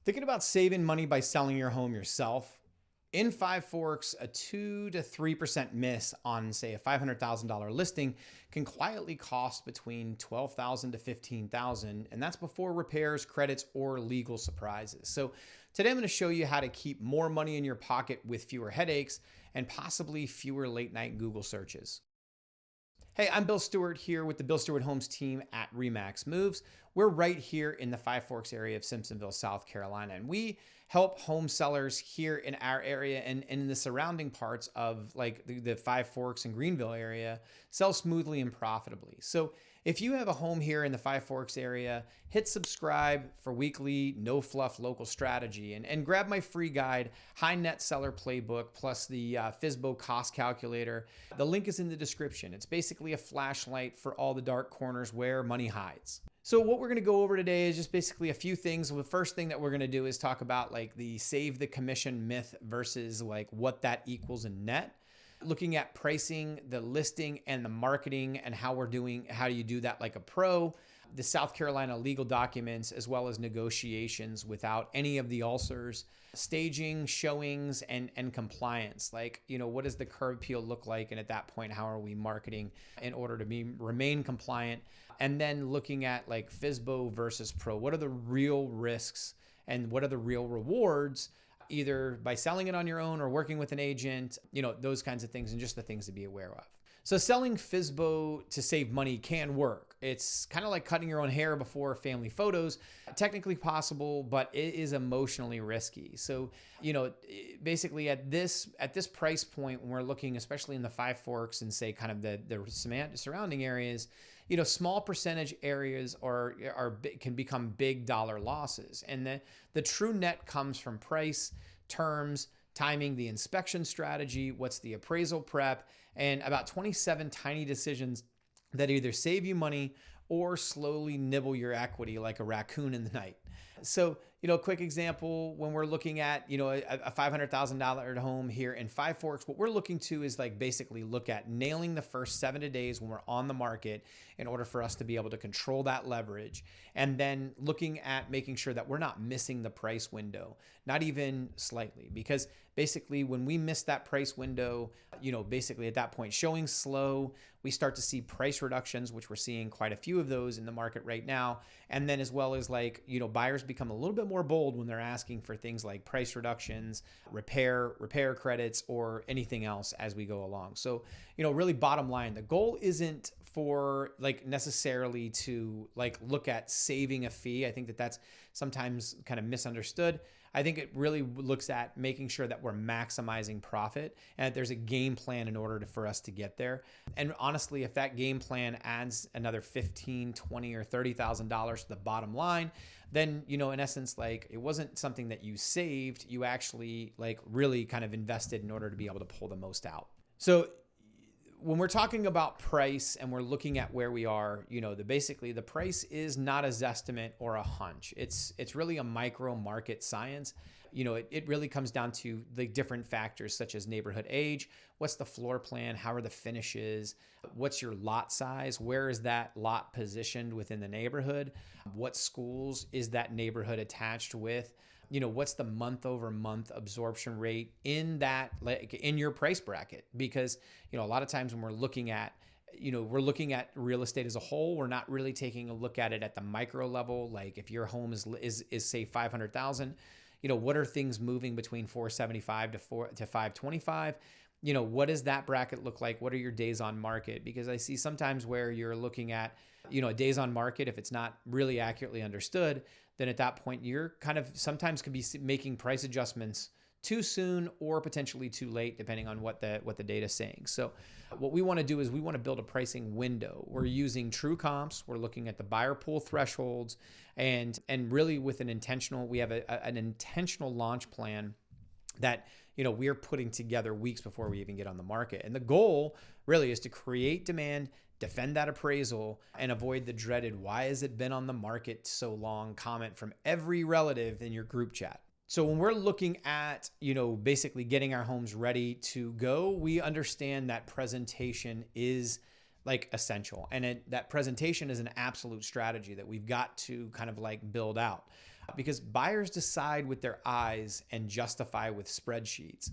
Thinking about saving money by selling your home yourself? In Five Forks, a 2 to 3% miss on, say, a $500,000 listing can quietly cost between $12,000 to $15,000, and that's before repairs, credits, or legal surprises. So today I'm going to show you how to keep more money in your pocket with fewer headaches and possibly fewer late-night Google searches. Hey, I'm Bill Stewart here with the Bill Stewart Homes team at RE/MAX Moves. We're right here in the Five Forks area of Simpsonville, South Carolina, and we help home sellers here in our area and in the surrounding parts of like the Five Forks and Greenville area sell smoothly and profitably. So if you have a home here in the Five Forks area, hit subscribe for weekly, no fluff local strategy and grab my free guide, High Net Seller Playbook, plus the FSBO cost calculator. The link is in the description. It's basically a flashlight for all the dark corners where money hides. So what we're going to go over today is just basically a few things. The first thing that we're going to do is talk about like the save the commission myth versus like what that equals in net. Looking at pricing, the listing, and the marketing, and how do you do that like a pro, the South Carolina legal documents, as well as negotiations without any of the ulcers, staging, showings, and compliance. Like, what does the curb appeal look like? And at that point, how are we marketing in order to remain compliant? And then looking at like FSBO versus pro. What are the real risks and what are the real rewards, either by selling it on your own or working with an agent, those kinds of things, and just the things to be aware of. So selling FSBO to save money can work. It's kind of like cutting your own hair before family photos. Technically possible, but it is emotionally risky. So, basically at this price point, when we're looking, especially in the Five Forks and say kind of the surrounding areas, small percentage areas can become big dollar losses. And the true net comes from price, terms, timing, the inspection strategy, what's the appraisal prep, and about 27 tiny decisions that either save you money or slowly nibble your equity like a raccoon in the night. So, quick example, when we're looking at, a $500,000 home here in Five Forks, what we're looking to is like basically look at nailing the first 7 days when we're on the market in order for us to be able to control that leverage. And then looking at making sure that we're not missing the price window, not even slightly, because basically when we miss that price window, basically at that point, showing slow, we start to see price reductions, which we're seeing quite a few of those in the market right now. And then as well as like, buyers become a little bit more bold when they're asking for things like price reductions, repair credits, or anything else as we go along. So, really bottom line, the goal isn't for like necessarily to like look at saving a fee. I think that that's sometimes kind of misunderstood. I think it really looks at making sure that we're maximizing profit and that there's a game plan in order for us to get there. And honestly, if that game plan adds another $15,000, $20,000, or $30,000 to the bottom line, then, in essence, like it wasn't something that you saved, you actually like really kind of invested in order to be able to pull the most out. So when we're talking about price and we're looking at where we are, basically the price is not a zestimate or a hunch. It's really a micro market science. It really comes down to the different factors such as neighborhood age, what's the floor plan, how are the finishes, what's your lot size, where is that lot positioned within the neighborhood, what schools is that neighborhood attached with, what's the month over month absorption rate in that, like in your price bracket? Because, a lot of times when we're looking at real estate as a whole, we're not really taking a look at it at the micro level. Like if your home is say 500,000, what are things moving between 475 to 525? What does that bracket look like? What are your days on market? Because I see sometimes where you're looking at, days on market, if it's not really accurately understood, then at that point, you're kind of sometimes could be making price adjustments too soon or potentially too late, depending on what the data is saying. So what we want to do is we want to build a pricing window. We're using true comps. We're looking at the buyer pool thresholds and really with we have an intentional launch plan that, we're putting together weeks before we even get on the market. And the goal really is to create demand, defend that appraisal, and avoid the dreaded, why has it been on the market so long comment from every relative in your group chat. So when we're looking at, basically getting our homes ready to go, we understand that presentation is like essential. And that presentation is an absolute strategy that we've got to kind of like build out. because buyers decide with their eyes and justify with spreadsheets.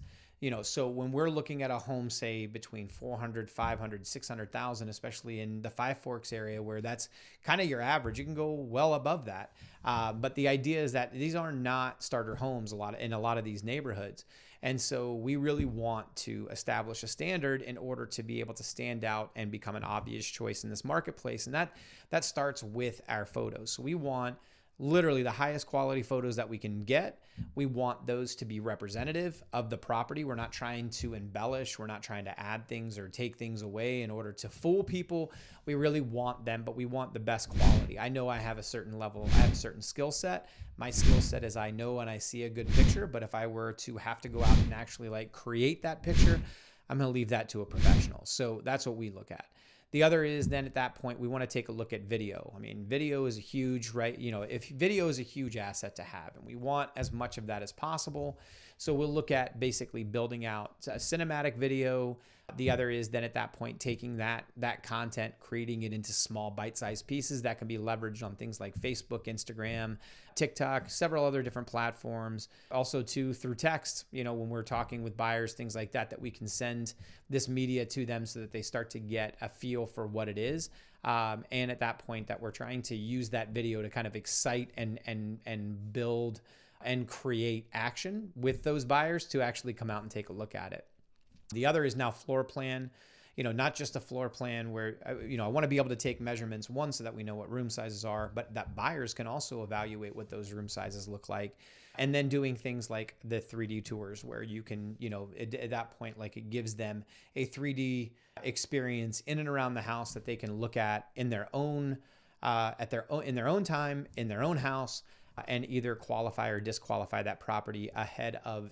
So when we're looking at a home, say between 400, 500, 600,000, especially in the Five Forks area where that's kind of your average, you can go well above that. But the idea is that these are not starter homes in a lot of these neighborhoods. And so we really want to establish a standard in order to be able to stand out and become an obvious choice in this marketplace. And that starts with our photos. So we want literally the highest quality photos that we can get. We want those to be representative of the property. We're not trying to embellish. We're not trying to add things or take things away in order to fool people. We really want them, but we want the best quality. I know I have a certain level, I have a certain skill set. My skill set is I know when I see a good picture, but if I were to have to go out and actually create that picture, I'm going to leave that to a professional. So that's what we look at. The other is then at that point, we want to take a look at video. I mean, video is a huge, right? If video is a huge asset to have, and we want as much of that as possible. So we'll look at basically building out a cinematic video. The other is then at that point, taking that content, creating it into small bite-sized pieces that can be leveraged on things like Facebook, Instagram, TikTok, several other different platforms. Also too, through text, when we're talking with buyers, things like that we can send this media to them so that they start to get a feel for what it is. And at that point that we're trying to use that video to kind of excite and build and create action with those buyers to actually come out and take a look at it. The other is now floor plan, not just a floor plan where, I want to be able to take measurements, one, so that we know what room sizes are, but that buyers can also evaluate what those room sizes look like. And then doing things like the 3D tours where you can, at that point, it gives them a 3D experience in and around the house that they can look at in their own, in their own time, in their own house, and either qualify or disqualify that property ahead of,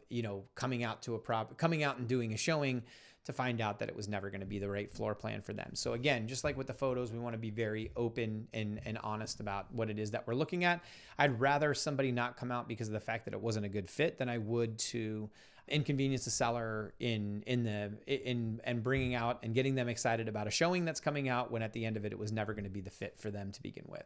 coming out and doing a showing to find out that it was never going to be the right floor plan for them. So again, just like with the photos, we want to be very open and honest about what it is that we're looking at. I'd rather somebody not come out because of the fact that it wasn't a good fit than I would to inconvenience the seller in bringing out and getting them excited about a showing that's coming out when at the end of it, it was never going to be the fit for them to begin with.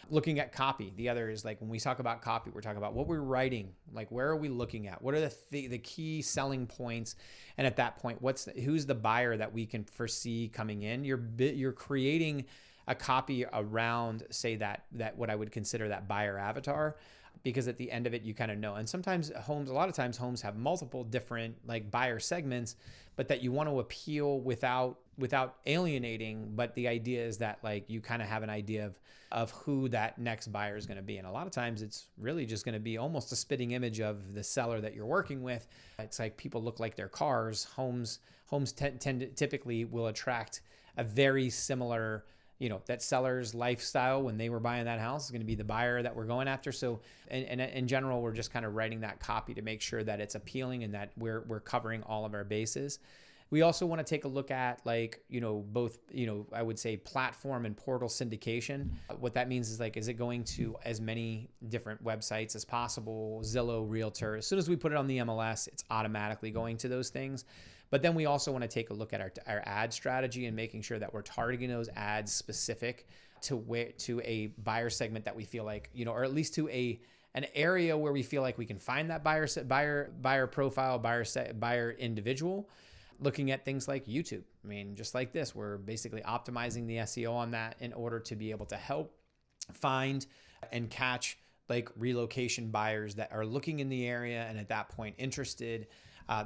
Looking at copy. The other is when we talk about copy, we're talking about what we're writing, where are we looking at? What are the key selling points? And at that point, who's the buyer that we can foresee coming in? You're creating a copy around, say that what I would consider that buyer avatar, because at the end of it, you kind of know. And sometimes a lot of times homes have multiple different buyer segments, but that you want to appeal without alienating. But the idea is that you kind of have an idea of who that next buyer is going to be. And a lot of times it's really just going to be almost a spitting image of the seller that you're working with. It's people look like their cars. Homes typically will attract a very similar, that seller's lifestyle when they were buying that house is going to be the buyer that we're going after. So and in general, we're just kind of writing that copy to make sure that it's appealing and that we're covering all of our bases. We also want to take a look at both, I would say platform and portal syndication. What that means is it going to as many different websites as possible, Zillow, Realtor. As soon as we put it on the MLS, it's automatically going to those things. But then we also want to take a look at our ad strategy and making sure that we're targeting those ads specific to a buyer segment that we feel or at least to an area where we feel like we can find that buyer profile, buyer individual. Looking at things like YouTube. I mean, just like this, we're basically optimizing the SEO on that in order to be able to help find and catch relocation buyers that are looking in the area and at that point interested.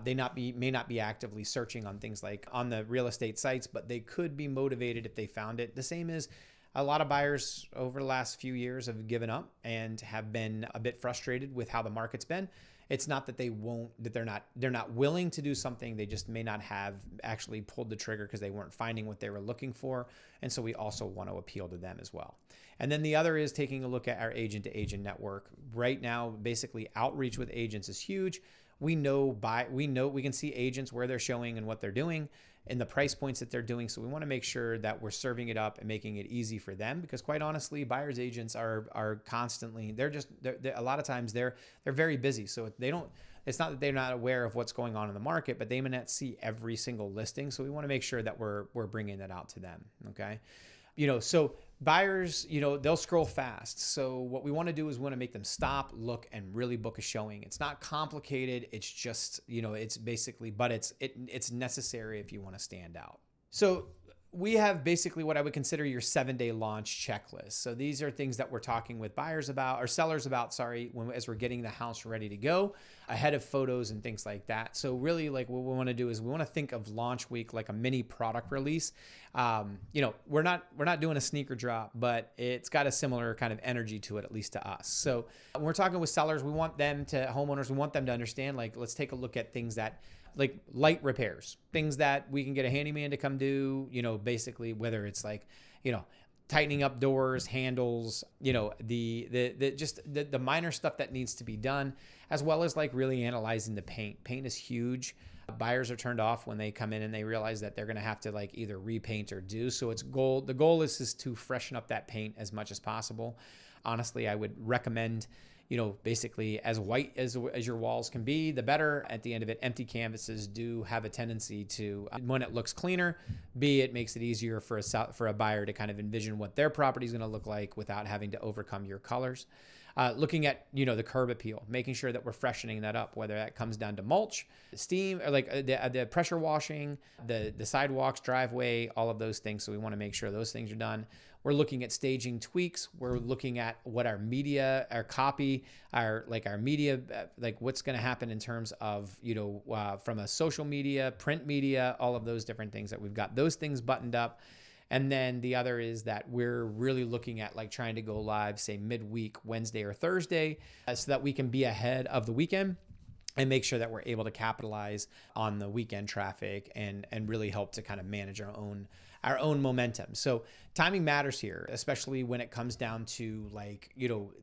They may not be actively searching on things on the real estate sites, but they could be motivated if they found it. The same as a lot of buyers over the last few years have given up and have been a bit frustrated with how the market's been. It's not that they're not willing to do something. They just may not have actually pulled the trigger because they weren't finding what they were looking for. And so we also want to appeal to them as well. And then the other is taking a look at our agent to agent network. Right now, basically outreach with agents is huge. We can see agents where they're showing and what they're doing and the price points that they're doing. So we want to make sure that we're serving it up and making it easy for them, because quite honestly, buyers agents are constantly, they're a lot of times they're very busy. So it's not that they're not aware of what's going on in the market, but they may not see every single listing. So we want to make sure that we're bringing that out to them. Okay. So Buyers, they'll scroll fast. So what we want to do is we want to make them stop, look, and really book a showing. It's not complicated. It's just, it's basically, but it's necessary if you want to stand out. So we have basically what I would consider your 7-day launch checklist. So these are things that we're talking with buyers about, or sellers about, as we're getting the house ready to go, ahead of photos and things like that. So really, like, what we want to do is we want to think of launch week like a mini product release. We're not doing a sneaker drop, but it's got a similar kind of energy to it, at least to us. So when we're talking with sellers, we want them to understand, like, let's take a look at things that, like, light repairs, things that we can get a handyman to come do, basically, whether it's like, tightening up doors, handles, the minor stuff that needs to be done, as well as like really analyzing the paint. Paint is huge. Buyers are turned off when they come in and they realize that they're going to have to like either repaint or do. So the goal is to freshen up that paint as much as possible. Honestly, I would recommend, basically as white as your walls can be, the better. At the end of it, empty canvases do have a tendency to, when it looks cleaner, it makes it easier for a buyer to kind of envision what their property is going to look like without having to overcome your colors. Looking at, the curb appeal, making sure that we're freshening that up, whether that comes down to mulch, steam, or like the pressure washing, the sidewalks, driveway, all of those things. So we want to make sure those things are done. We're looking at staging tweaks. We're looking at what our media, our copy, our media, like what's going to happen in terms of, from a social media, print media, all of those different things that we've got those things buttoned up. And then the other is that we're really looking at like trying to go live, say midweek, Wednesday or Thursday, so that we can be ahead of the weekend and make sure that we're able to capitalize on the weekend traffic and really help to kind of manage our own momentum. So timing matters here, especially when it comes down to like,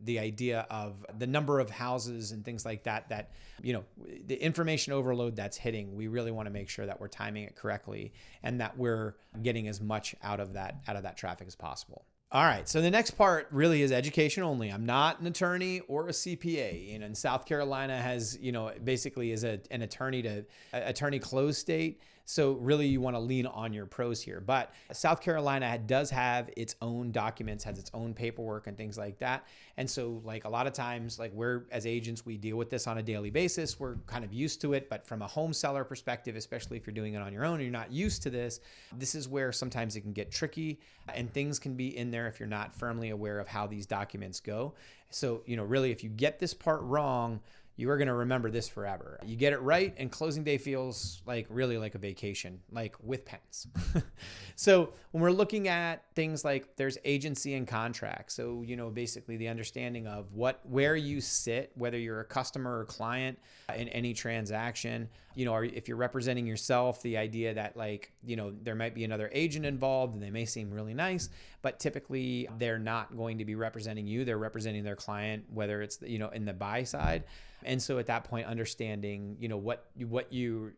the idea of the number of houses and things like that, the information overload that's hitting. We really want to make sure that we're timing it correctly and that we're getting as much out of that traffic as possible. All right. So the next part really is education only. I'm not an attorney or a CPA. And South Carolina has, basically is an attorney closed state. So really you want to lean on your pros here. But South Carolina does have its own documents, has its own paperwork and things like that. And so like a lot of times, like we're as agents, we deal with this on a daily basis. We're kind of used to it. But from a home seller perspective, especially if you're doing it on your own and you're not used to this is where sometimes it can get tricky and things can be in there if you're not firmly aware of how these documents go. So, really, if you get this part wrong, you are going to remember this forever. You get it right, and closing day feels like really like a vacation, like with pens. So when we're looking at things like there's agency and contract. So, basically the understanding of where you sit, whether you're a customer or client in any transaction, or if you're representing yourself, the idea that like, there might be another agent involved and they may seem really nice, but typically they're not going to be representing you. They're representing their client, whether it's, in the buy side. And so at that point, understanding, what you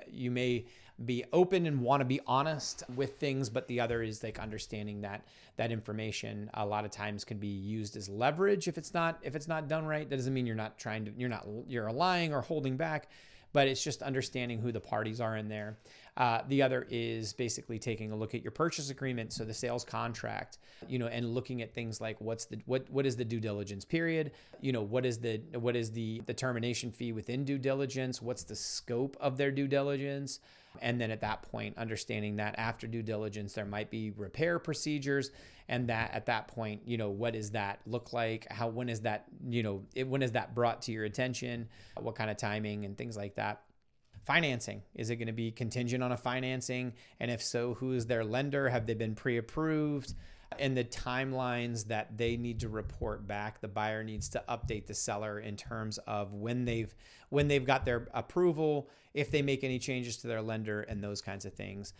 may be open and want to be honest with things, but the other is like understanding that information a lot of times can be used as leverage if it's not done right. That doesn't mean you're lying or holding back, but it's just understanding who the parties are in there. The other is basically taking a look at your purchase agreement, so the sales contract, and looking at things like what is the due diligence period, what is the termination fee within due diligence, what's the scope of their due diligence, and then at that point, understanding that after due diligence there might be repair procedures, and that at that point, what does that look like? When is that brought to your attention? What kind of timing and things like that. Financing. Is it going to be contingent on a financing? And if so, who is their lender? Have they been pre-approved? And the timelines that they need to report back. The buyer needs to update the seller in terms of when they've got their approval, if they make any changes to their lender and those kinds of things.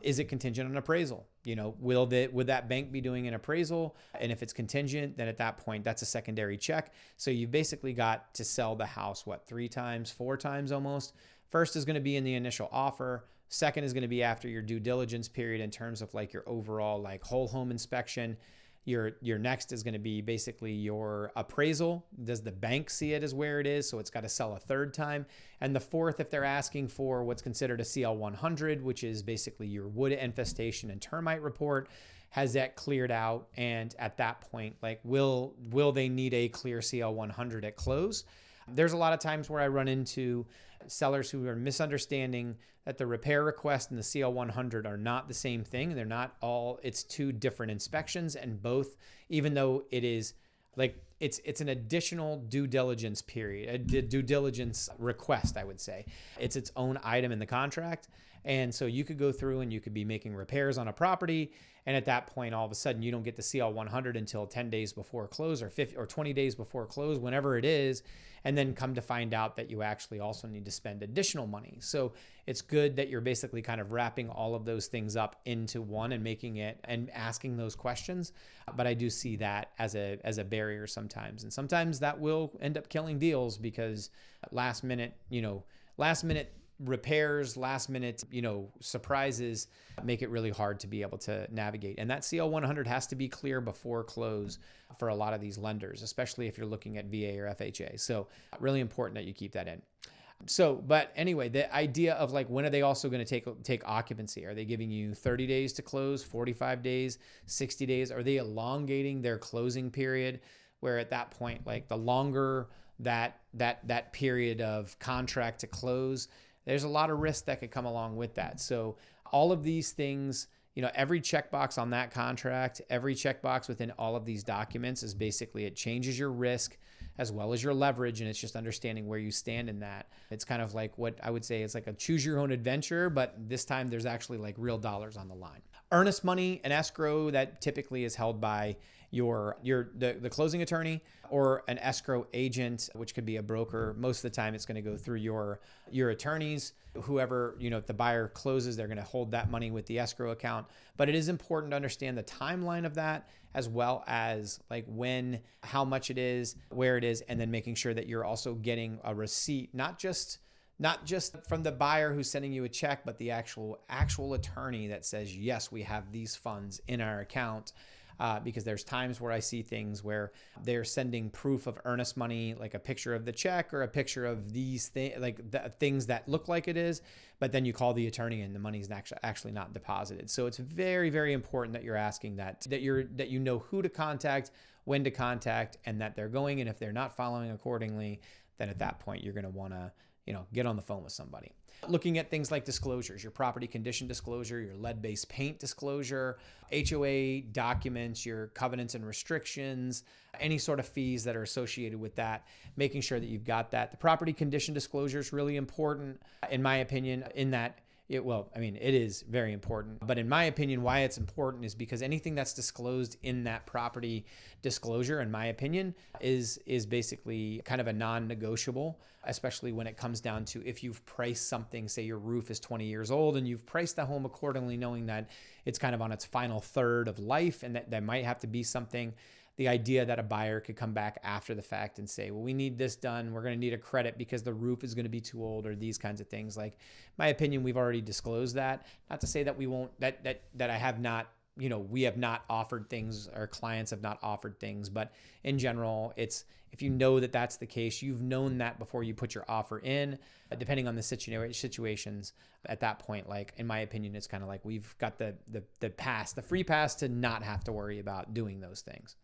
Is it contingent on appraisal? Would that bank be doing an appraisal? And if it's contingent, then at that point, that's a secondary check. So you've basically got to sell the house, 3 times, 4 times almost. First is going to be in the initial offer. Second is going to be after your due diligence period in terms of like your overall like whole home inspection. Your next is going to be basically your appraisal. Does the bank see it as where it is? So it's got to sell a 3rd time. And the 4th, if they're asking for what's considered a CL 100, which is basically your wood infestation and termite report. has that cleared out? And at that point, like, will they need a clear CL 100 at close? There's a lot of times where I run into sellers who are misunderstanding that the repair request and the CL 100 are not the same thing. They're not all, it's two different inspections, and both, even though it is like, it's an additional due diligence period, a due diligence request, I would say. It's its own item in the contract. And so you could go through and you could be making repairs on a property, and at that point, all of a sudden, you don't get the CL 100 until 10 days before close, or 50 or 20 days before close, whenever it is, and then come to find out that you actually also need to spend additional money. So it's good that you're basically kind of wrapping all of those things up into one and making it and asking those questions. But I do see that as a barrier sometimes, and sometimes that will end up killing deals, because last minute repairs, last minute, surprises make it really hard to be able to navigate. And that CL 100 has to be clear before close for a lot of these lenders, especially if you're looking at VA or FHA. So really important that you keep that in. So, but anyway, the idea of like, when are they also going to take occupancy? Are they giving you 30 days to close, 45 days, 60 days? Are they elongating their closing period, where at that point, like, the longer that period of contract to close, there's a lot of risk that could come along with that. So all of these things, every checkbox on that contract, every checkbox within all of these documents is basically, it changes your risk as well as your leverage. And it's just understanding where you stand in that. It's kind of like what I would say, it's like a choose your own adventure, but this time there's actually like real dollars on the line. Earnest money and escrow, that typically is held by the closing attorney or an escrow agent, which could be a broker. Most of the time it's going to go through your attorneys. Whoever, if the buyer closes, they're going to hold that money with the escrow account. But it is important to understand the timeline of that, as well as like when, how much it is, where it is, and then making sure that you're also getting a receipt, not just from the buyer who's sending you a check, but the actual attorney that says, yes, we have these funds in our account. Because there's times where I see things where they're sending proof of earnest money, like a picture of the check or a picture of these things, like the things that look like it is, but then you call the attorney and the money's actually not deposited. So it's very, very important that you're asking that you know who to contact, when to contact, and that they're going. And if they're not following accordingly, then at that point you're going to want to get on the phone with somebody. Looking at things like disclosures, your property condition disclosure, your lead-based paint disclosure, HOA documents, your covenants and restrictions, any sort of fees that are associated with that, making sure that you've got that. The property condition disclosure is really important, in my opinion, in that it is very important. But in my opinion, why it's important is because anything that's disclosed in that property disclosure, in my opinion, is basically kind of a non-negotiable, especially when it comes down to if you've priced something, say your roof is 20 years old and you've priced the home accordingly, knowing that it's kind of on its final third of life and that there might have to be something. The idea that a buyer could come back after the fact and say, well, we need this done. We're going to need a credit because the roof is going to be too old, or these kinds of things. Like, my opinion, we've already disclosed that. Not to say that we won't, that I have not, we have not offered things, or clients have not offered things, but in general, it's, if you know that that's the case, you've known that before you put your offer in, depending on the situations at that point. Like, in my opinion, it's kind of like we've got the free pass to not have to worry about doing those things.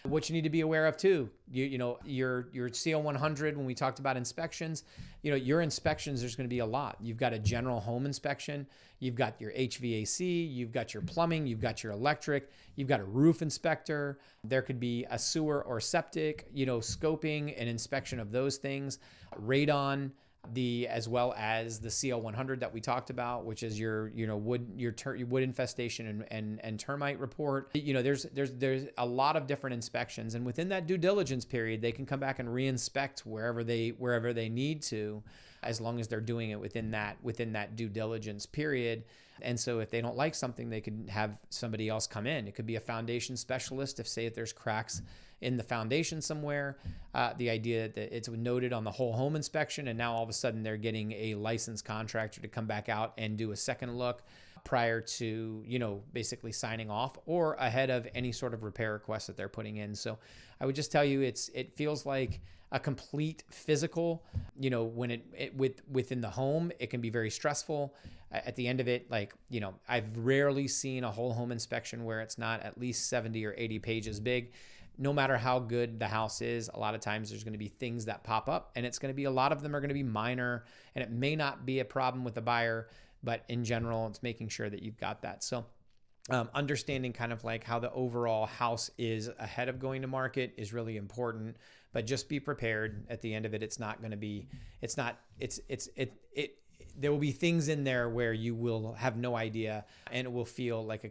What you need to be aware of too, your CL 100, when we talked about inspections, your inspections, there's going to be a lot. You've got a general home inspection, you've got your HVAC, you've got your plumbing, you've got your electric, you've got a roof inspector. There could be a sewer or septic, scoping and inspection of those things, radon, as well as the CL 100 that we talked about, which is your wood infestation and termite report. There's a lot of different inspections, and within that due diligence period, they can come back and re-inspect wherever they need to, as long as they're doing it within that due diligence period. And so if they don't like something, they could have somebody else come in. It could be a foundation specialist if there's cracks in the foundation somewhere. The idea that it's noted on the whole home inspection, and now all of a sudden they're getting a licensed contractor to come back out and do a second look prior to, basically signing off or ahead of any sort of repair request that they're putting in. So I would just tell you, it feels like a complete physical, when within the home, it can be very stressful. At the end of it, I've rarely seen a whole home inspection where it's not at least 70 or 80 pages big. No matter how good the house is, a lot of times there's going to be things that pop up, and it's going to be, a lot of them are going to be minor, and it may not be a problem with the buyer, but in general, it's making sure that you've got that. So understanding kind of like how the overall house is ahead of going to market is really important, but just be prepared. At the end of it, there will be things in there where you will have no idea, and it will feel like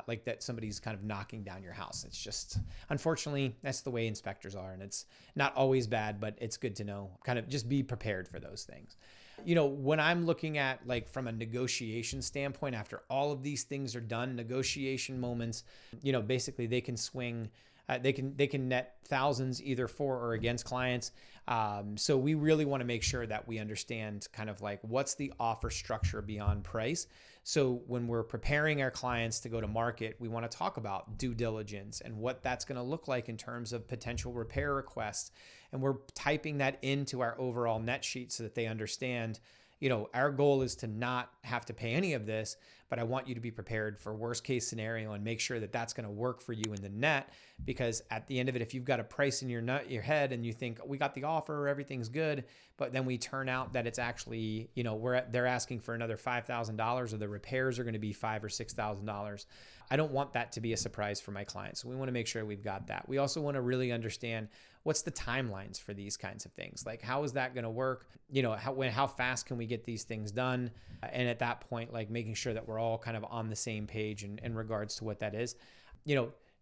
like that somebody's kind of knocking down your house. It's just, unfortunately, that's the way inspectors are, and it's not always bad, but it's good to know, kind of just be prepared for those things. When I'm looking at from a negotiation standpoint, after all of these things are done, negotiation moments, basically they can swing, they can net thousands either for or against clients. So we really want to make sure that we understand kind of what's the offer structure beyond price. So when we're preparing our clients to go to market, we want to talk about due diligence and what that's going to look like in terms of potential repair requests. And we're typing that into our overall net sheet so that they understand, our goal is to not have to pay any of this, but I want you to be prepared for worst case scenario and make sure that that's going to work for you in the net. Because at the end of it, if you've got a price in your head and you think we got the offer, everything's good, but then we turn out that it's actually, they're asking for another $5,000 or the repairs are going to be $5,000 or $6,000. I don't want that to be a surprise for my clients. So we want to make sure we've got that. We also want to really understand what's the timelines for these kinds of things. How is that going to work? How fast can we get these things done? And at that point, making sure that we're all kind of on the same page in regards to what that is.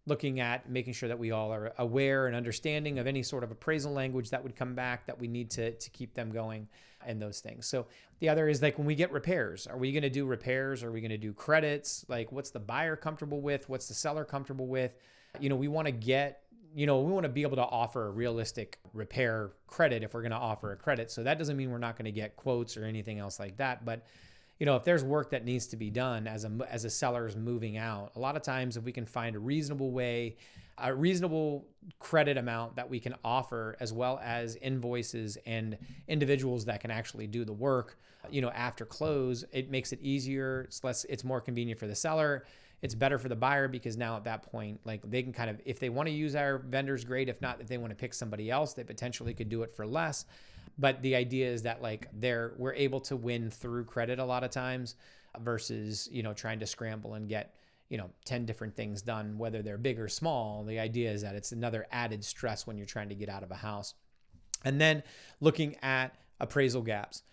Looking at making sure that we all are aware and understanding of any sort of appraisal language that would come back that we need to keep them going and those things. So the other is when we get repairs, are we going to do repairs? Are we going to do credits? What's the buyer comfortable with? What's the seller comfortable with? We want to be able to offer a realistic repair credit if we're going to offer a credit. So that doesn't mean we're not going to get quotes or anything else like that. But if there's work that needs to be done as a seller is moving out, a lot of times if we can find a reasonable way, a reasonable credit amount that we can offer, as well as invoices and individuals that can actually do the work, after close, it makes it easier. It's more convenient for the seller. It's better for the buyer because now at that point, they can kind of, if they want to use our vendors, great. If not, if they want to pick somebody else, they potentially could do it for less. But the idea is that we're able to win through credit a lot of times versus, trying to scramble and get, 10 different things done, whether they're big or small. The idea is that it's another added stress when you're trying to get out of a house. And then looking at appraisal gaps.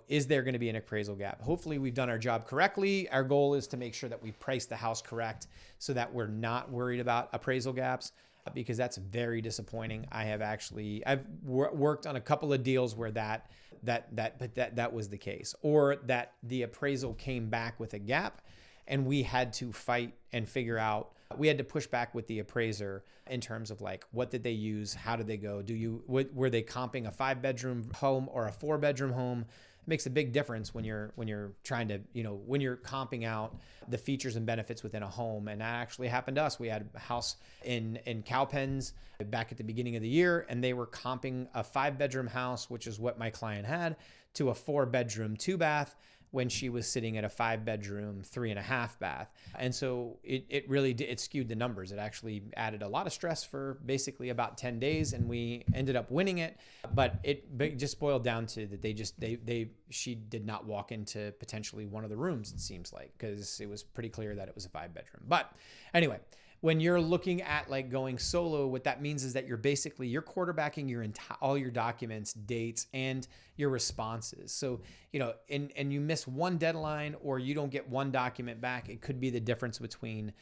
Is there going to be an appraisal gap? Hopefully we've done our job correctly. Our goal is to make sure that we price the house correct so that we're not worried about appraisal gaps, because that's very disappointing. I've worked on a couple of deals where that was the case, or that the appraisal came back with a gap and we had to fight and figure out, we had to push back with the appraiser in terms of what did they use? How did they go? Were they comping a 5-bedroom home or a 4-bedroom home? It makes a big difference when you're trying to, when you're comping out the features and benefits within a home. And that actually happened to us. We had a house in Cowpens back at the beginning of the year, and they were comping a 5-bedroom house, which is what my client had, to a 4-bedroom 2-bath when she was sitting at a 5-bedroom 3.5 bath. And so it really did, it skewed the numbers. It actually added a lot of stress for basically about 10 days, and we ended up winning it. But it just boiled down to that she did not walk into potentially one of the rooms, it seems like, because it was pretty clear that it was a 5-bedroom. But anyway, when you're looking at going solo, what that means is that you're quarterbacking all your documents, dates, and your responses. So, and you miss one deadline or you don't get one document back, it could be the difference between,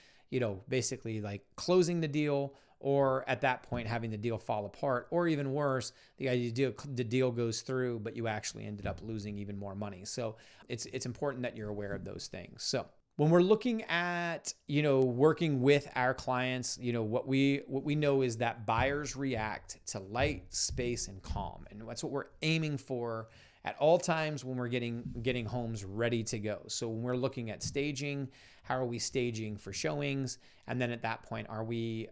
basically closing the deal, or at that point having the deal fall apart, or even worse, the deal goes through, but you actually ended up losing even more money. So it's important that you're aware of those things. So when we're looking at, working with our clients, what we know is that buyers react to light, space, and calm. And that's what we're aiming for at all times when we're getting homes ready to go. So when we're looking at staging, how are we staging for showings? And then at that point, are we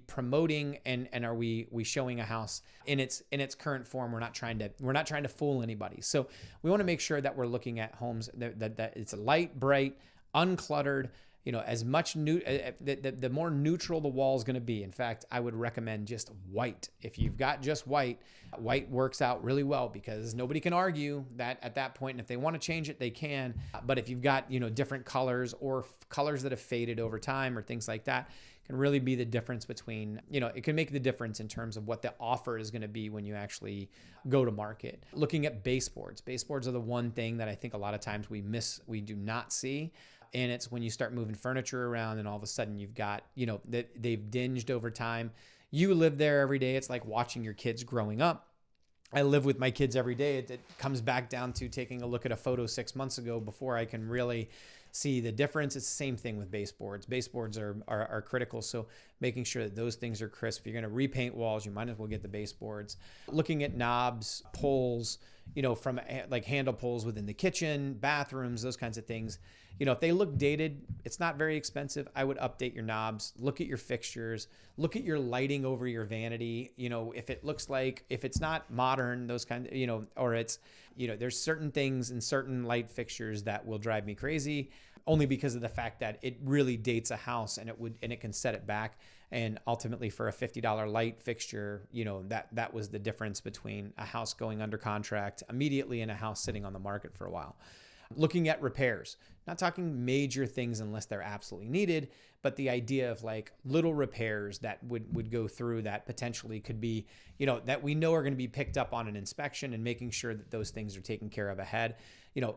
promoting and are we showing a house in its current form? We're not trying to fool anybody. So we want to make sure that we're looking at homes that it's light, bright, uncluttered, as much the more neutral the wall is going to be. In fact, I would recommend just white. If you've got just white works out really well because nobody can argue that at that point. And if they want to change it, they can. But if you've got, different colors or colors that have faded over time or things like that, can really be the difference between, it can make the difference in terms of what the offer is going to be when you actually go to market. Looking at baseboards. Baseboards are the one thing that I think a lot of times we do not see. And it's when you start moving furniture around and all of a sudden you've got, they've dinged over time. You live there every day. It's like watching your kids growing up. I live with my kids every day. It comes back down to taking a look at a photo 6 months ago before I can really see the difference. It's the same thing with baseboards. Baseboards are critical. So making sure that those things are crisp. If you're going to repaint walls, you might as well get the baseboards. Looking at knobs, pulls, from like handle pulls within the kitchen, bathrooms, those kinds of things. If they look dated, it's not very expensive. I would update your knobs, look at your fixtures, look at your lighting over your vanity. If it's not modern, those kind of, or it's, there's certain things and certain light fixtures that will drive me crazy only because of the fact that it really dates a house and it can set it back. And ultimately for a $50 light fixture, that was the difference between a house going under contract immediately and a house sitting on the market for a while. Looking at repairs, not talking major things unless they're absolutely needed, but the idea of like little repairs that would go through that potentially could be, that we know are going to be picked up on an inspection and making sure that those things are taken care of ahead.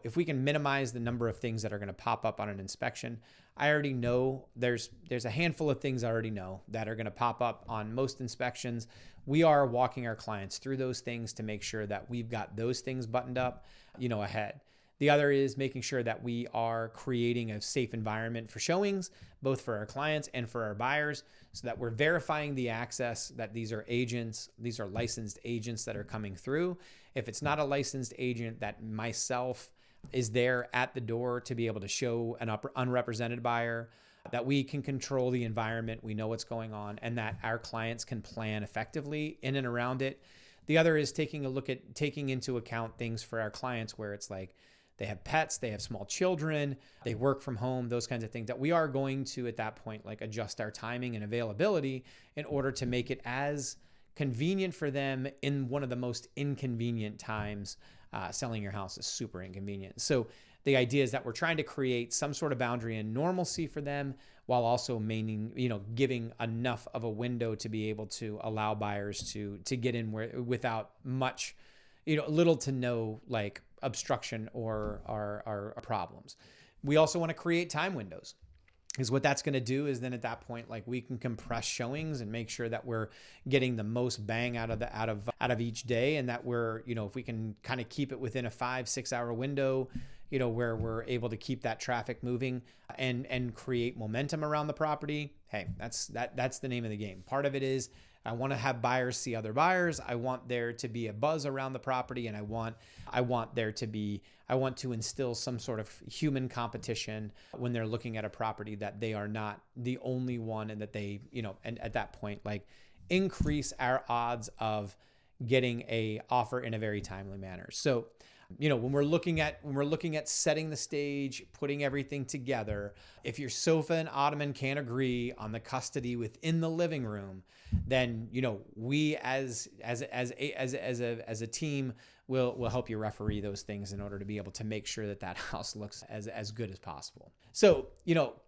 If we can minimize the number of things that are going to pop up on an inspection, I already know there's a handful of things I already know that are going to pop up on most inspections. We are walking our clients through those things to make sure that we've got those things buttoned up, ahead. The other is making sure that we are creating a safe environment for showings, both for our clients and for our buyers, so that we're verifying the access, that these are agents, these are licensed agents that are coming through. If it's not a licensed agent, that myself is there at the door to be able to show an unrepresented buyer, that we can control the environment, we know what's going on, and that our clients can plan effectively in and around it. The other is taking into account things for our clients where it's like, they have pets, they have small children, they work from home, those kinds of things that we are going to at that point, like adjust our timing and availability in order to make it as convenient for them in one of the most inconvenient times. Selling your house is super inconvenient. So the idea is that we're trying to create some sort of boundary and normalcy for them while also giving enough of a window to be able to allow buyers to get in without much, little to no like obstruction or problems. We also want to create time windows, because what that's going to do is then at that point, like we can compress showings and make sure that we're getting the most bang out of each day, and that we're, if we can kind of keep it within a 5-6 hour window, where we're able to keep that traffic moving and create momentum around the property. Hey, that's the name of the game. Part of it is I want to have buyers see other buyers. I want there to be a buzz around the property, and I want to instill some sort of human competition when they're looking at a property, that they are not the only one, and that they, and at that point, like increase our odds of getting a offer in a very timely manner. So, when we're looking at setting the stage, putting everything together, if your sofa and ottoman can't agree on the custody within the living room, then we as a team will help you referee those things in order to be able to make sure that house looks as good as possible. So,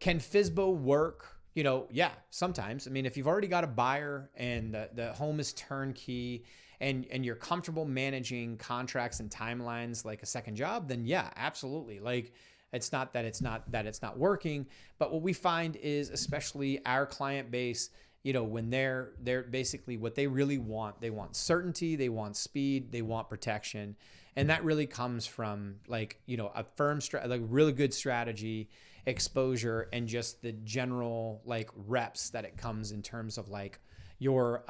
can FSBO work? Yeah, sometimes. I mean, if you've already got a buyer and the home is turnkey, and you're comfortable managing contracts and timelines like a second job, then yeah, absolutely. Like, it's not that it's not working, but what we find is, especially our client base, when they're basically what they really want, they want certainty, they want speed, they want protection. And that really comes from like, a firm, like really good strategy, exposure, and just the general like reps that it comes in terms of like, your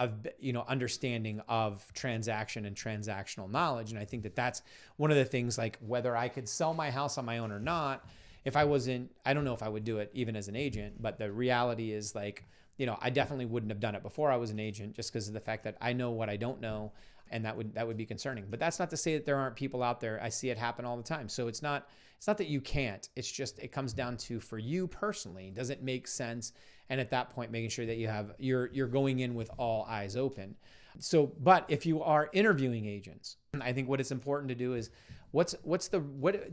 understanding of transaction and transactional knowledge. And I think that that's one of the things, like whether I could sell my house on my own or not, if I wasn't, I don't know if I would do it even as an agent, but the reality is like, I definitely wouldn't have done it before I was an agent, just because of the fact that I know what I don't know. And that would be concerning. But that's not to say that there aren't people out there. I see it happen all the time. So it's not that you can't. It's just, it comes down to, for you personally, does it make sense? And at that point, making sure that you're going in with all eyes open. So, but if you are interviewing agents, I think what it's important to do is what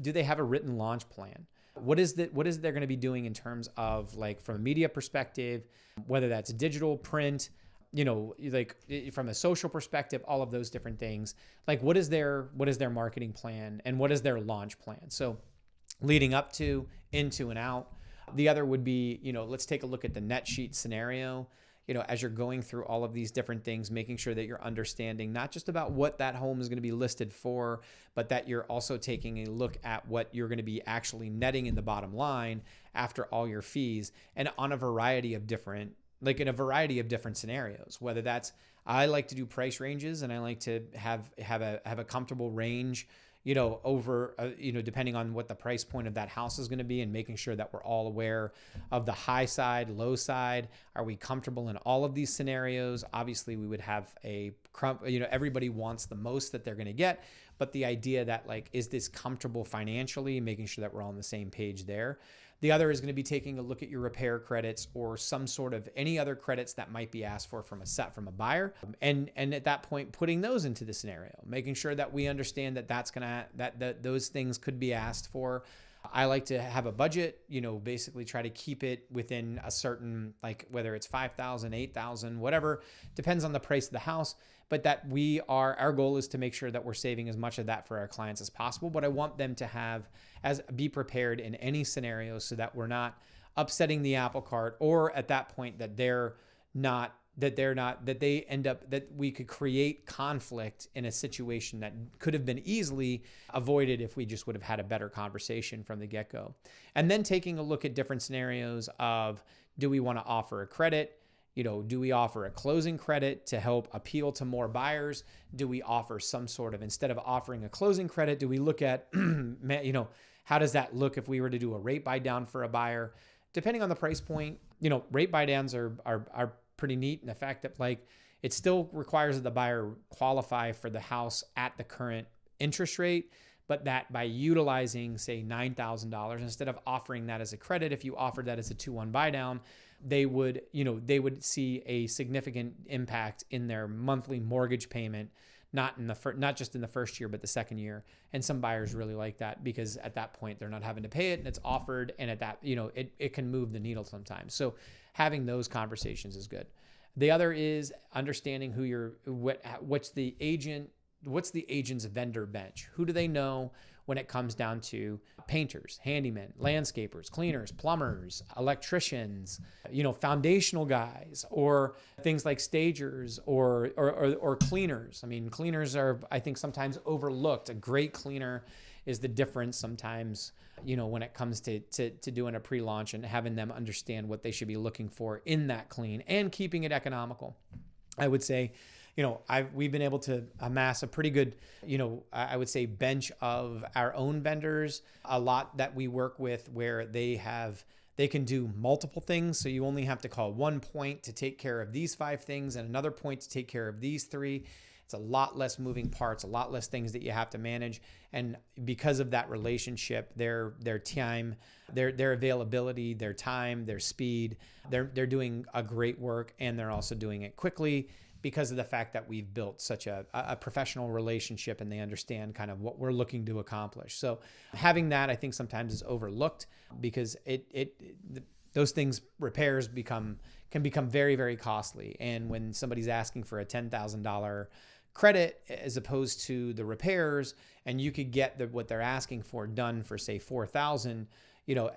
do they have a written launch plan? What is they're going to be doing in terms of, like, from a media perspective, whether that's digital, print, like from a social perspective, all of those different things. Like, what is their marketing plan, and what is their launch plan? So leading up to, into, and out. The other would be, let's take a look at the net sheet scenario. As you're going through all of these different things, making sure that you're understanding not just about what that home is going to be listed for, but that you're also taking a look at what you're going to be actually netting in the bottom line after all your fees, and on a variety of different, in a variety of different scenarios. Whether that's, I like to do price ranges, and I like to have a comfortable range, over, depending on what the price point of that house is going to be, and making sure that we're all aware of the high side, low side. Are we comfortable in all of these scenarios? Obviously, we would have everybody wants the most that they're going to get, but the idea that, like, is this comfortable financially, making sure that we're all on the same page there. The other is going to be taking a look at your repair credits, or some sort of any other credits that might be asked for from a buyer. And at that point, putting those into the scenario, making sure that we understand that those things could be asked for. I like to have a budget, basically try to keep it within a certain, like, whether it's 5,000, 8,000, whatever, depends on the price of the house. But that our goal is to make sure that we're saving as much of that for our clients as possible. But I want them to be prepared in any scenario, so that we're not upsetting the apple cart, or at that point that we could create conflict in a situation that could have been easily avoided if we just would have had a better conversation from the get-go. And then taking a look at different scenarios of, do we want to offer a credit? Do we offer a closing credit to help appeal to more buyers? Do we offer some sort of, instead of offering a closing credit, do we look at, how does that look if we were to do a rate buy down for a buyer? Depending on the price point, rate buy downs are pretty neat in the fact that, like, it still requires that the buyer qualify for the house at the current interest rate, but that by utilizing, say, $9,000, instead of offering that as a credit, if you offered that as a 2-1 buy down, they would see a significant impact in their monthly mortgage payment, not just in the first year, but the second year. And some buyers really like that, because at that point they're not having to pay it, and it's offered, and at that, it can move the needle sometimes. So having those conversations is good. The other is understanding what's the agent's vendor bench? Who do they know when it comes down to painters, handymen, landscapers, cleaners, plumbers, electricians, foundational guys, or things like stagers or cleaners. I mean, cleaners are, I think, sometimes overlooked. A great cleaner is the difference sometimes, when it comes to doing a pre-launch, and having them understand what they should be looking for in that clean, and keeping it economical. I would say, we've been able to amass a pretty good, I would say, bench of our own vendors, a lot that we work with, where they can do multiple things. So you only have to call one point to take care of these 5 things, and another point to take care of these 3. It's a lot less moving parts, a lot less things that you have to manage. And because of that relationship, their time, their availability, their time, their speed, they're doing a great work, and they're also doing it quickly, because of the fact that we've built such a professional relationship, and they understand kind of what we're looking to accomplish. So having that, I think, sometimes is overlooked, because those things, repairs can become very, very costly. And when somebody's asking for a $10,000 credit as opposed to the repairs, and you could get what they're asking for done for, say, $4,000,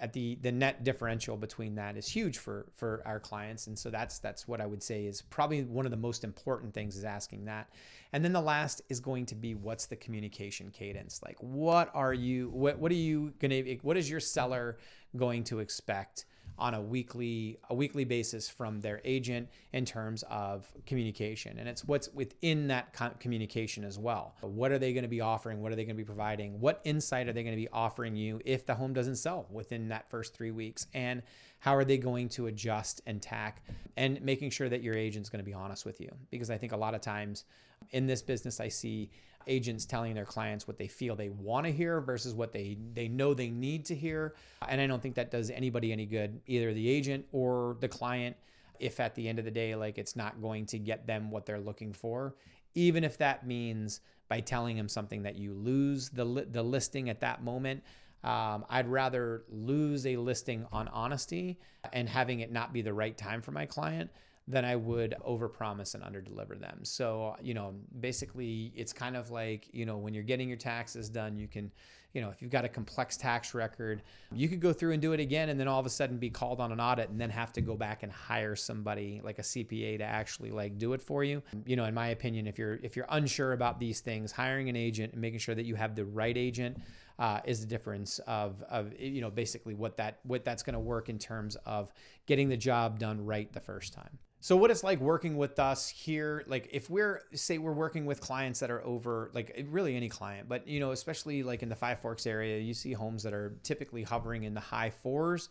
at the net differential between that is huge for our clients. And so that's what I would say is probably one of the most important things, is asking that. And then the last is going to be, what's the communication cadence? Like, what is your seller going to expect on a weekly basis from their agent in terms of communication. And it's what's within that communication as well. What are they going to be offering? What are they going to be providing? What insight are they going to be offering you if the home doesn't sell within that first 3 weeks? And how are they going to adjust and tack, and making sure that your agent's going to be honest with you? Because I think a lot of times in this business, I see agents telling their clients what they feel they want to hear versus what they know they need to hear. And I don't think that does anybody any good, either the agent or the client, if at the end of the day, like, it's not going to get them what they're looking for, even if that means by telling them something that you lose the listing at that moment. I'd rather lose a listing on honesty and having it not be the right time for my client than I would overpromise and underdeliver them. So, basically it's kind of like, when you're getting your taxes done, you can, if you've got a complex tax record, you could go through and do it again and then all of a sudden be called on an audit and then have to go back and hire somebody like a CPA to actually like do it for you. In my opinion, if you're unsure about these things, hiring an agent and making sure that you have the right agent is the difference of basically what that's going to work in terms of getting the job done right the first time. So what it's like working with us here, like if we're working with clients that are over, like really any client, but especially like in the Five Forks area, you see homes that are typically hovering in the high fours.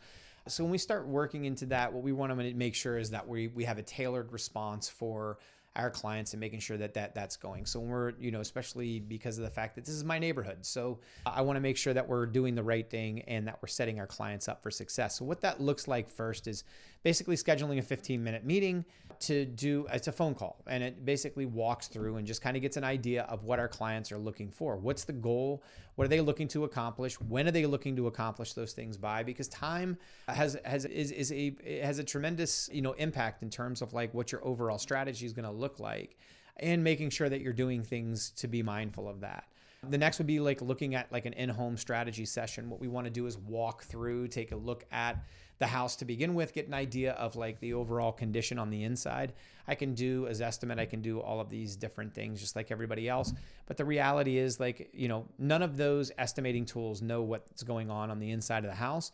So when we start working into that, what we want to make sure is that we have a tailored response for our clients and making sure that that's going. So when we're, especially because of the fact that this is my neighborhood. So I want to make sure that we're doing the right thing and that we're setting our clients up for success. So what that looks like first is basically scheduling a 15-minute meeting it's a phone call, and it basically walks through and just kind of gets an idea of what our clients are looking for. What's the goal? What are they looking to accomplish? When are they looking to accomplish those things by? Because time has a tremendous, impact in terms of like what your overall strategy is going to look like, and making sure that you're doing things to be mindful of that. The next would be like looking at like an in-home strategy session. What we want to do is walk through, take a look at the house to begin with, get an idea of like the overall condition on the inside. I can do a Zestimate, I can do all of these different things just like everybody else. But the reality is like, none of those estimating tools know what's going on the inside of the house.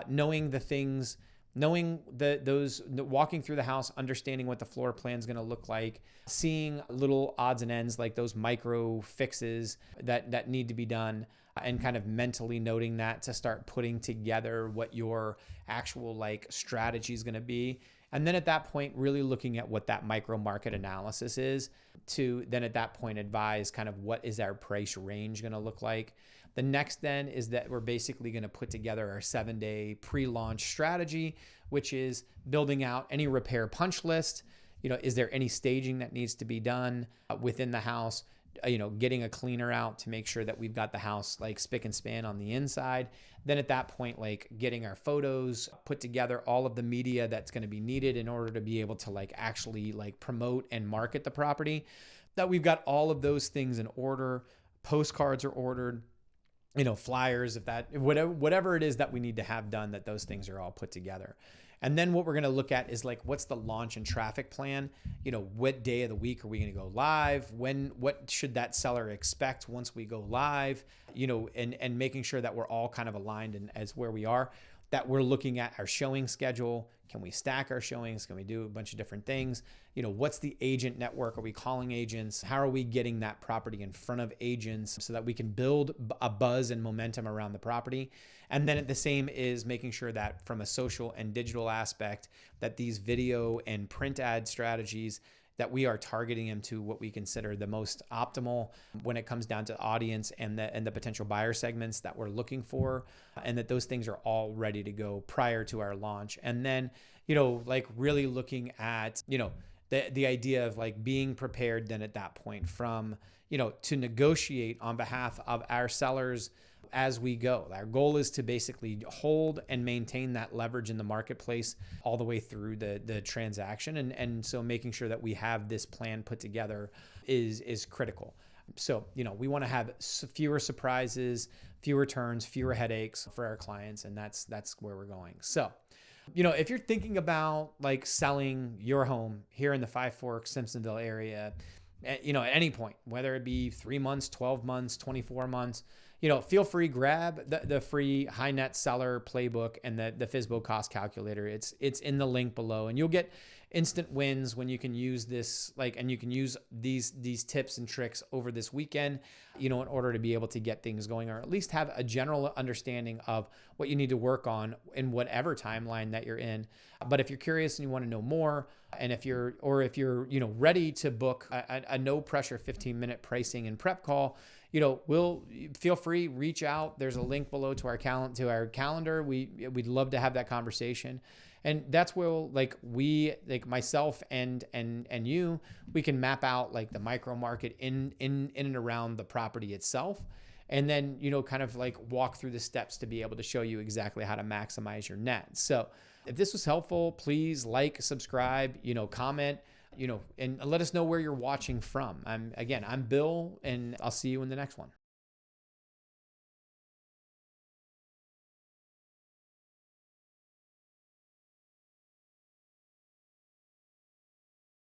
Knowing the things, walking through the house, understanding what the floor plan is going to look like, seeing little odds and ends like those micro fixes that need to be done, and kind of mentally noting that to start putting together what your actual like strategy is going to be. And then at that point, really looking at what that micro market analysis is to then at that point advise kind of what is our price range going to look like. The next then is that we're basically going to put together our 7-day pre-launch strategy, which is building out any repair punch list. Is there any staging that needs to be done within the house? Getting a cleaner out to make sure that we've got the house like spick and span on the inside. Then at that point, like getting our photos put together, all of the media that's going to be needed in order to be able to like actually like promote and market the property, that we've got all of those things in order. Postcards are ordered, flyers, whatever it is that we need to have done, that those things are all put together. And then what we're going to look at is like, what's the launch and traffic plan? What day of the week are we going to go live? What should that seller expect once we go live? And making sure that we're all kind of aligned and as where we are, that we're looking at our showing schedule. Can we stack our showings? Can we do a bunch of different things? What's the agent network? Are we calling agents? How are we getting that property in front of agents so that we can build a buzz and momentum around the property? And then the same is making sure that from a social and digital aspect, that these video and print ad strategies, that we are targeting them to what we consider the most optimal when it comes down to audience and the potential buyer segments that we're looking for, and that those things are all ready to go prior to our launch. And then, like really looking at, the idea of like being prepared then at that point from, to negotiate on behalf of our sellers as we go. Our goal is to basically hold and maintain that leverage in the marketplace all the way through the transaction. And so making sure that we have this plan put together is critical. So, we want to have fewer surprises, fewer turns, fewer headaches for our clients. And that's where we're going. So, if you're thinking about like selling your home here in the Five Forks, Simpsonville area, at any point, whether it be 3 months, 12 months, 24 months, feel free, grab the free high net seller playbook and the FSBO cost calculator. It's in the link below, and you'll get instant wins when you can use this, and you can use these tips and tricks over this weekend, in order to be able to get things going, or at least have a general understanding of what you need to work on in whatever timeline that you're in. But if you're curious and you want to know more, and if you're ready to book a no pressure 15-minute pricing and prep call, we'll feel free, reach out. There's a link below to our calendar. We'd love to have that conversation. And that's where myself and you, we can map out the micro market in and around the property itself. And then, kind of walk through the steps to be able to show you exactly how to maximize your net. So if this was helpful, please subscribe, comment, and let us know where you're watching from. I'm Bill, and I'll see you in the next one.